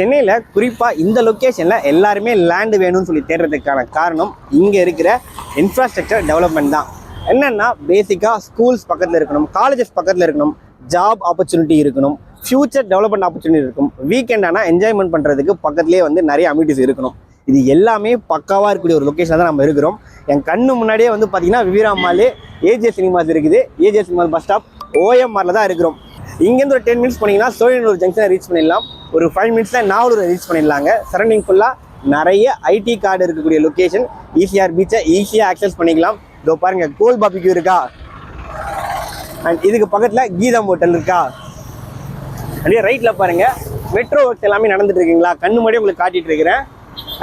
சென்னையில் குறிப்பாக இந்த லொக்கேஷனில் எல்லாருமே லேண்டு வேணும்னு சொல்லி தேடுறதுக்கான காரணம் இங்கே இருக்கிற இன்ஃப்ராஸ்ட்ரக்சர் டெவலப்மெண்ட் தான். என்னென்னா பேசிக்காக ஸ்கூல்ஸ் பக்கத்தில் இருக்கணும், காலேஜஸ் பக்கத்தில் இருக்கணும், ஜாப் ஆப்பர்ச்சுனிட்டி இருக்கணும், ஃப்யூச்சர் டெவலப்மெண்ட் ஆப்பர்ச்சுனிட்டி இருக்கும், வீக்கெண்ட் ஆனால் என்ஜாய்மெண்ட் பண்ணுறதுக்கு பக்கத்துலேயே வந்து நிறைய அம்யூனிட்டிஸ் இருக்கணும். இது எல்லாமே பக்காவாக இருக்கக்கூடிய ஒரு லொக்கேஷனில் தான் நம்ம இருக்கிறோம். என் கண்ணு முன்னாடியே வந்து பார்த்தீங்கன்னா விவிரா மால், ஏஜிஎஸ் சினிமாஸ் இருக்குது. ஏஜிஎஸ் சினிமாஸ் பஸ் ஸ்டாப் ஓஎம்ஆரில் தான் இருக்கிறோம். இங்கேருந்து ஒரு 10 மினிட்ஸ் போனீங்கன்னா சோழியனூர் ஜங்ஷனை ரீச் பண்ணிடலாம். ஒரு 5 மினிட்ஸில் நாவலூரை ரீச் பண்ணிடலாங்க. சரௌண்டிங் ஃபுல்லாக நிறைய ஐடி கார்டு இருக்கக்கூடிய லொக்கேஷன். ஈசிஆர் பீச்சை ஈஸியாக ஆக்சஸ் பண்ணிக்கலாம். இதோ பாருங்கள், கோல் பாபிக்யூ இருக்கா, அண்ட் இதுக்கு பக்கத்தில் கீதம் ஹோட்டல் இருக்கா. அப்படியே ரைட்டில் பாருங்கள், மெட்ரோ ஒர்க்ஸ் எல்லாமே நடந்துட்டு இருக்குங்களா, கண்ணு முன்னாடியே உங்களுக்கு காட்டிகிட்டு இருக்கிறேன்.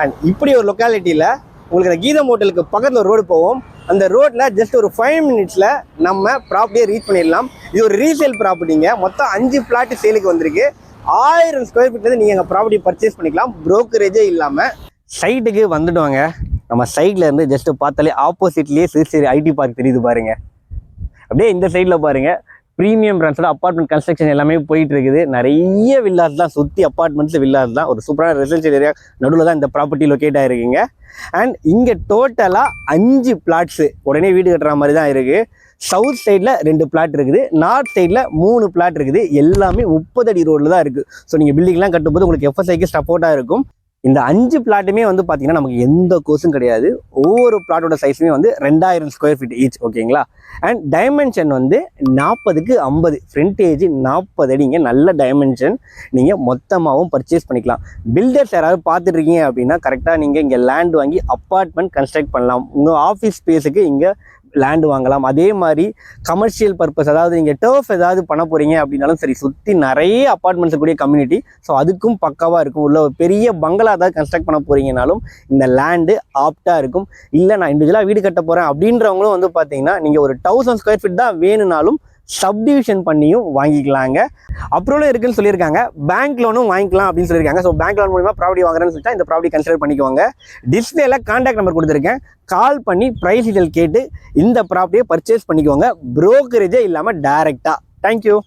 அண்ட் இப்படி ஒரு லொக்காலிட்டியில் உங்களுக்கு அந்த கீதம் ஹோட்டலுக்கு பக்கத்தில் ஒரு ரோடு போவோம். அந்த ரோட்டில் ஜஸ்ட் ஒரு 5 மினிட்ஸில் நம்ம ப்ராப்பர்ட்டியை ரீச் பண்ணிடலாம். இது ஒரு ரீசேல் ப்ராப்பர்ட்டிங்க. மொத்தம் 5 பிளாட் சேலுக்கு வந்திருக்கு. 1000 ஸ்கொயர் ஃபீட்லேருந்து நீங்கள் எங்கள் ப்ராப்பர்ட்டி பர்ச்சேஸ் பண்ணிக்கலாம், ப்ரோக்கரேஜே இல்லாமல். சைட்டுக்கு வந்துடுவாங்க. நம்ம சைடில் இருந்து ஜஸ்ட்டு பார்த்தாலே ஆப்போசிட்லேயே சிறுசேரி ஐடி பார்க் தெரியுது பாருங்கள். அப்படியே இந்த சைடில் பாருங்கள், ப்ரீமியம் பிராண்ட்ஸோட அப்பார்ட்மெண்ட் கன்ஸ்ட்ரக்ஷன் எல்லாமே போயிட்டு இருக்குது. நிறைய வில்லாஸ் தான், சுற்றி அப்பார்ட்மெண்ட்ஸ் வில்லாஸ் தான். ஒரு சூப்பரான ரெசிடென்ஷியல் ஏரியா நடுவில் தான் இந்த ப்ராப்பர்ட்டி லொக்கேட் ஆகிருக்குங்க. அண்ட் இங்கே டோட்டலாக 5 பிளாட்ஸு உடனே வீடு கட்டுற மாதிரி தான் இருக்குது. சவுத் சைடில் 2 பிளாட் இருக்குது, நார்த் சைடில் 3 பிளாட் இருக்குது. எல்லாமே 30 அடி ரோடில் தான் இருக்குது. ஸோ நீங்கள் பில்டிங்லாம் கட்டும்போது உங்களுக்கு எஃப்எஸ்ஐக்கு சப்போர்ட்டாக இருக்கும். இந்த 5 பிளாட்டுமே வந்து பார்த்தீங்கன்னா நமக்கு எந்த கோர்ஸும் கிடையாது. ஒவ்வொரு பிளாட்டோட சைஸுமே வந்து 2000 ஸ்கொயர் ஃபீட் ஈச், ஓகேங்களா. அண்ட் டைமென்ஷன் வந்து 40க்கு 50, ஃப்ரண்டேஜ் 40 அடிங்க. நல்ல டைமென்ஷன். நீங்கள் மொத்தமாகவும் பர்ச்சேஸ் பண்ணிக்கலாம். பில்டர்ஸ் யாராவது பார்த்துட்டு இருக்கீங்க அப்படின்னா கரெக்டாக நீங்கள் இங்கே லேண்ட் வாங்கி அப்பார்ட்மெண்ட் கன்ஸ்ட்ரக்ட் பண்ணலாம். உங்கள் ஆஃபீஸ் ஸ்பேஸுக்கு இங்கே லேண்டு வாங்கலாம். அதே மாதிரி கமர்ஷியல் பர்பஸ், அதாவது நீங்கள் டர்ஃப் ஏதாவது பண்ண போகிறீங்க அப்படின்னாலும் சரி, சுற்றி நிறைய அப்பார்ட்மெண்ட்ஸ் கூடிய கம்யூனிட்டி. ஸோ அதுக்கும் பக்காவாக இருக்கும். உள்ள ஒரு பெரிய பங்களா ஏதாவது கன்ஸ்ட்ரக்ட் பண்ண போகிறீங்கனாலும் இந்த லேண்டு ஆப்டாக இருக்கும். இல்லை நான் இண்டிவிஜுவலாக வீடு கட்ட போகிறேன் அப்படின்றவங்களும் வந்து பார்த்தீங்கன்னா நீங்கள் ஒரு 1000 ஸ்கொயர் ஃபீட் தான் வேணும்னாலும் சப்டிவிஷன் பண்ணியும் வாங்கிக்கலாங்க. அப்ரூவலும் இருக்குன்னு சொல்லியிருக்காங்க. பேங்க் லோனும் வாங்கிக்கலாம் அப்படின்னு சொல்லியிருக்காங்க. ஸோ பேங்க் லோன் மூலமா ப்ராப்பர்ட்டி வாங்குறேன்னு சொல்லிட்டா இந்த ப்ராப்பர்ட்டி கன்சிடர் பண்ணிக்குவாங்க. டிஸ்பிளேல கான்டாக்ட் நம்பர் கொடுத்துருக்கேன். கால் பண்ணி ப்ரைஸ் டீட்டெயில் கேட்டு இந்த ப்ராப்பர்ட்டியை பர்ச்சேஸ் பண்ணிக்குவாங்க, ப்ரோக்கரேஜே இல்லாமல் டைரெக்டாக. தேங்க்யூ.